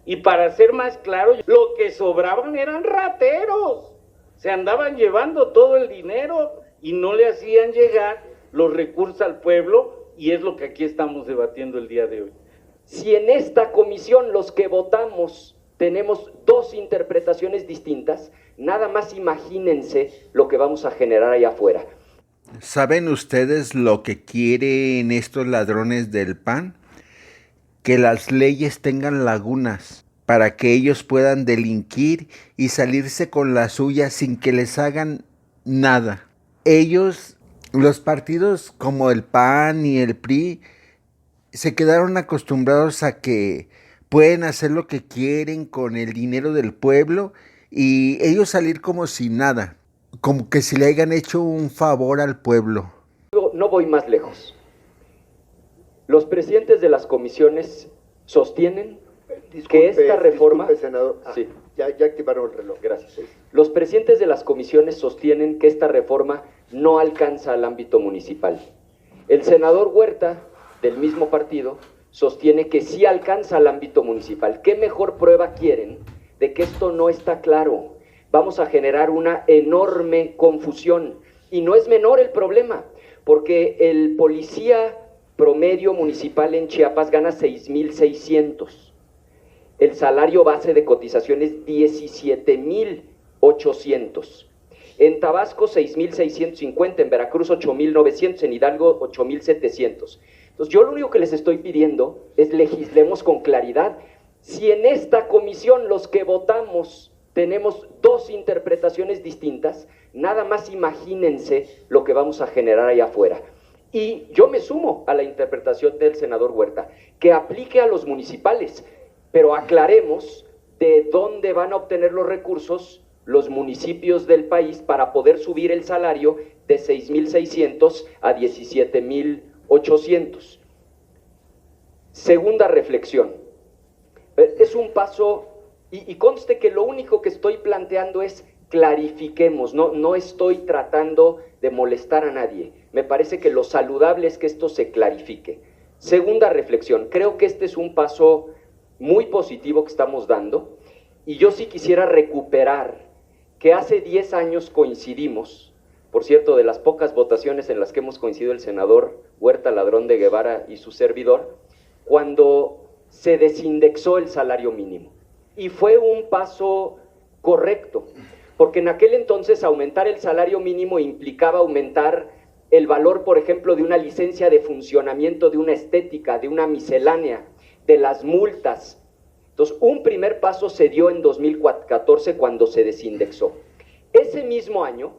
Y para ser más claro, lo que sobraban eran rateros. Se andaban llevando todo el dinero y no le hacían llegar los recursos al pueblo, y es lo que aquí estamos debatiendo el día de hoy. Si en esta comisión los que votamos tenemos dos interpretaciones distintas, nada más imagínense lo que vamos a generar allá afuera. ¿Saben ustedes lo que quieren estos ladrones del PAN? Que las leyes tengan lagunas para que ellos puedan delinquir y salirse con la suya sin que les hagan nada. Ellos, los partidos como el PAN y el PRI, se quedaron acostumbrados a que pueden hacer lo que quieren con el dinero del pueblo y ellos salir como si nada, como que si le hayan hecho un favor al pueblo. No voy más lejos. Los presidentes de las comisiones sostienen que esta reforma... Disculpe, senador. Sí. Ya activaron el reloj. Gracias. Los presidentes de las comisiones sostienen que esta reforma no alcanza al ámbito municipal. El senador Huerta, del mismo partido, sostiene que sí alcanza al ámbito municipal. ¿Qué mejor prueba quieren de que esto no está claro? Vamos a generar una enorme confusión. Y no es menor el problema, porque el policía promedio municipal en Chiapas gana 6,600. El salario base de cotización es 17,800. En Tabasco 6,650, en Veracruz 8,900, en Hidalgo 8,700. Entonces yo lo único que les estoy pidiendo es legislemos con claridad. Si en esta comisión los que votamos tenemos dos interpretaciones distintas, nada más imagínense lo que vamos a generar allá afuera. Y yo me sumo a la interpretación del senador Huerta, que aplique a los municipales, pero aclaremos de dónde van a obtener los recursos los municipios del país para poder subir el salario de 6,600 a 17,800. Segunda reflexión. Es un paso, y conste que lo único que estoy planteando es clarifiquemos, no estoy tratando de molestar a nadie. Me parece que lo saludable es que esto se clarifique. Segunda reflexión, creo que este es un paso muy positivo que estamos dando, y yo sí quisiera recuperar que hace 10 años coincidimos, por cierto, de las pocas votaciones en las que hemos coincidido el senador Huerta Ladrón de Guevara y su servidor, cuando se desindexó el salario mínimo. Y fue un paso correcto, porque en aquel entonces aumentar el salario mínimo implicaba aumentar el valor, por ejemplo, de una licencia de funcionamiento, de una estética, de una miscelánea, de las multas. Entonces, un primer paso se dio en 2014 cuando se desindexó. Ese mismo año,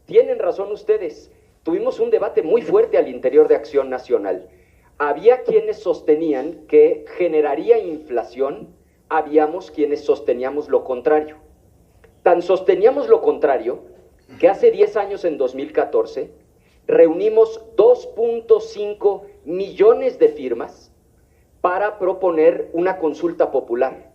tienen razón ustedes, tuvimos un debate muy fuerte al interior de Acción Nacional. Había quienes sostenían que generaría inflación, habíamos quienes sosteníamos lo contrario. Tan sosteníamos lo contrario que hace 10 años, en 2014, reunimos 2.5 millones de firmas para proponer una consulta popular.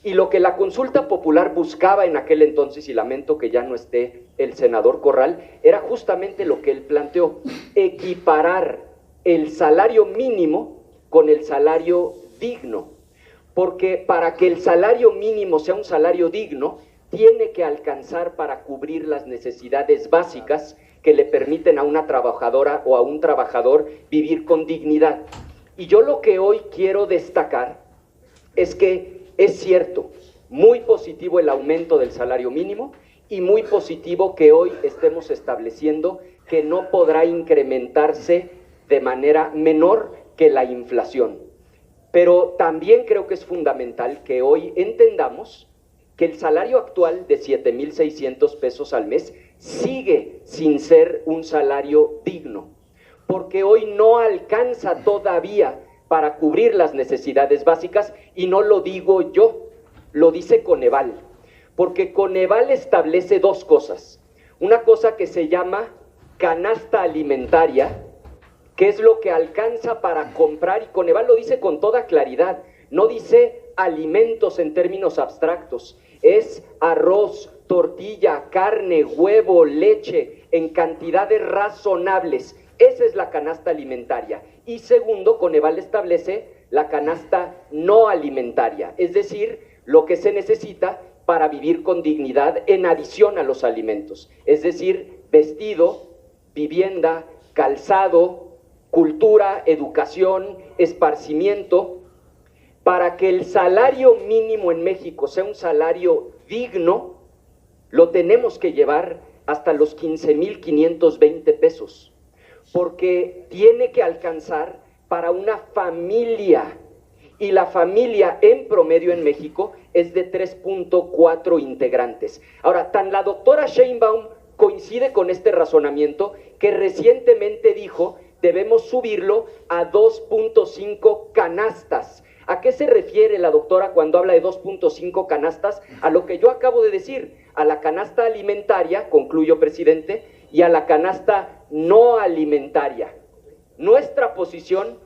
Y lo que la consulta popular buscaba en aquel entonces, y lamento que ya no esté el senador Corral, era justamente lo que él planteó: equiparar el salario mínimo con el salario digno. Porque para que el salario mínimo sea un salario digno, tiene que alcanzar para cubrir las necesidades básicas que le permiten a una trabajadora o a un trabajador vivir con dignidad. Y yo lo que hoy quiero destacar es que es cierto, muy positivo el aumento del salario mínimo y muy positivo que hoy estemos estableciendo que no podrá incrementarse de manera menor que la inflación. Pero también creo que es fundamental que hoy entendamos que el salario actual de 7,600 pesos al mes sigue sin ser un salario digno, porque hoy no alcanza todavía para cubrir las necesidades básicas, y no lo digo yo, lo dice Coneval, porque Coneval establece dos cosas: una cosa que se llama canasta alimentaria, que es lo que alcanza para comprar, y Coneval lo dice con toda claridad, no dice alimentos en términos abstractos, es arroz, tortilla, carne, huevo, leche, en cantidades razonables. Esa es la canasta alimentaria. Y segundo, Coneval establece la canasta no alimentaria, es decir, lo que se necesita para vivir con dignidad en adición a los alimentos, es decir, vestido, vivienda, calzado, cultura, educación, esparcimiento. Para que el salario mínimo en México sea un salario digno, lo tenemos que llevar hasta los 15,520 pesos, porque tiene que alcanzar para una familia, y la familia en promedio en México es de 3.4 integrantes. Ahora, tan la doctora Sheinbaum coincide con este razonamiento que recientemente dijo debemos subirlo a 2.5 canastas. ¿A qué se refiere la doctora cuando habla de 2.5 canastas? A lo que yo acabo de decir, a la canasta alimentaria, concluyo, presidente, y a la canasta no alimentaria. Nuestra posición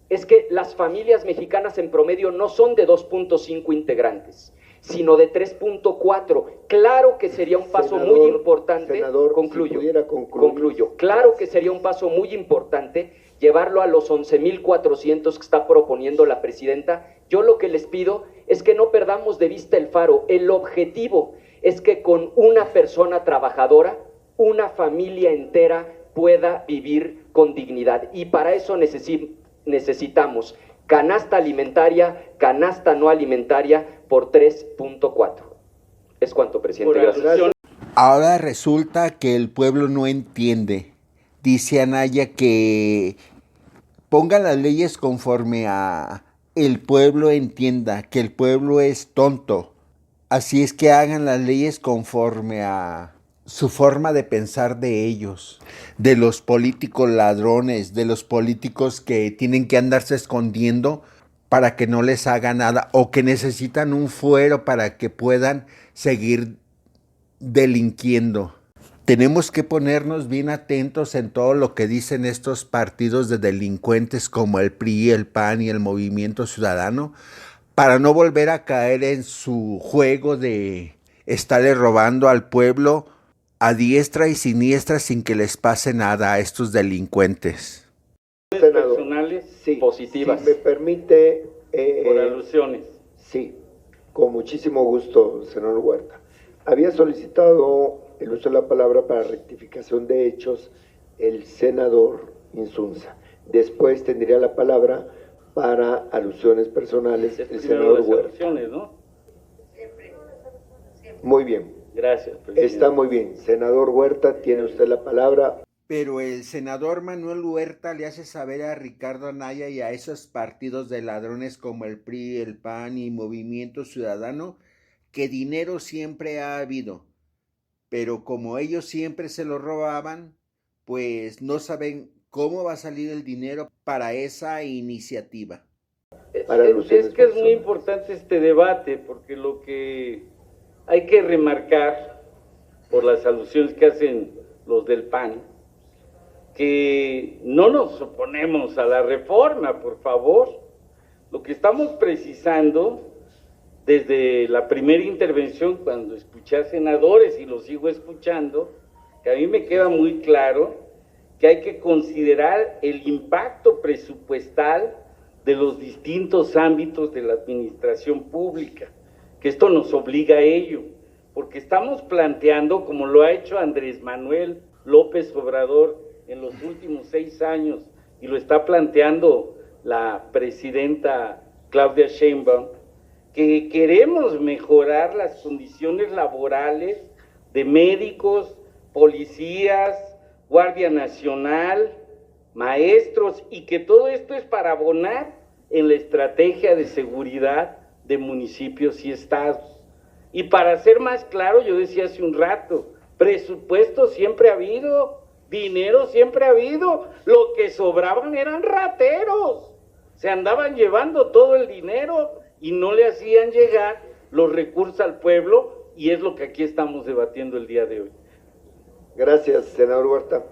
es que las familias mexicanas en promedio no son de 2.5 integrantes, sino de 3.4. Claro que sería un paso muy importante, concluyo, claro que sería un paso muy importante llevarlo a los 11,400 que está proponiendo la presidenta. Yo lo que les pido es que no perdamos de vista el faro. El objetivo es que con una persona trabajadora, una familia entera pueda vivir con dignidad. Y para eso necesitamos canasta alimentaria, canasta no alimentaria por 3.4. Es cuanto, presidente. Gracias. Ahora resulta que el pueblo no entiende. Dice Anaya que ponga las leyes conforme a el pueblo entienda, que el pueblo es tonto. Así es que hagan las leyes conforme a su forma de pensar de ellos, de los políticos ladrones, de los políticos que tienen que andarse escondiendo para que no les haga nada o que necesitan un fuero para que puedan seguir delinquiendo. Tenemos que ponernos bien atentos en todo lo que dicen estos partidos de delincuentes como el PRI, el PAN y el Movimiento Ciudadano para no volver a caer en su juego de estarle robando al pueblo a diestra y siniestra sin que les pase nada a estos delincuentes. Personales sí, positivas. Si me permite... por alusiones. Sí, con muchísimo gusto, senador Huerta. Había solicitado el uso de la palabra para rectificación de hechos el senador Insunza. Después tendría la palabra para alusiones personales el senador Huerta. Alusiones, ¿no? Muy bien. Gracias, presidente. Está muy bien. Senador Huerta, tiene usted la palabra. Pero el senador Manuel Huerta le hace saber a Ricardo Anaya y a esos partidos de ladrones como el PRI, el PAN y Movimiento Ciudadano que dinero siempre ha habido. Pero como ellos siempre se lo robaban, pues no saben cómo va a salir el dinero para esa iniciativa. Es que es muy importante este debate, porque lo que hay que remarcar, por las alusiones que hacen los del PAN, que no nos oponemos a la reforma, por favor. Lo que estamos precisando desde la primera intervención, cuando escuché a senadores y lo sigo escuchando, que a mí me queda muy claro que hay que considerar el impacto presupuestal de los distintos ámbitos de la administración pública, que esto nos obliga a ello, porque estamos planteando, como lo ha hecho Andrés Manuel López Obrador en los últimos 6 años, y lo está planteando la presidenta Claudia Sheinbaum, que queremos mejorar las condiciones laborales de médicos, policías, Guardia Nacional, maestros, y que todo esto es para abonar en la estrategia de seguridad de municipios y estados. Y para ser más claro, yo decía hace un rato, presupuesto siempre ha habido, dinero siempre ha habido, lo que sobraban eran rateros, se andaban llevando todo el dinero y no le hacían llegar los recursos al pueblo, y es lo que aquí estamos debatiendo el día de hoy. Gracias, senador Huerta.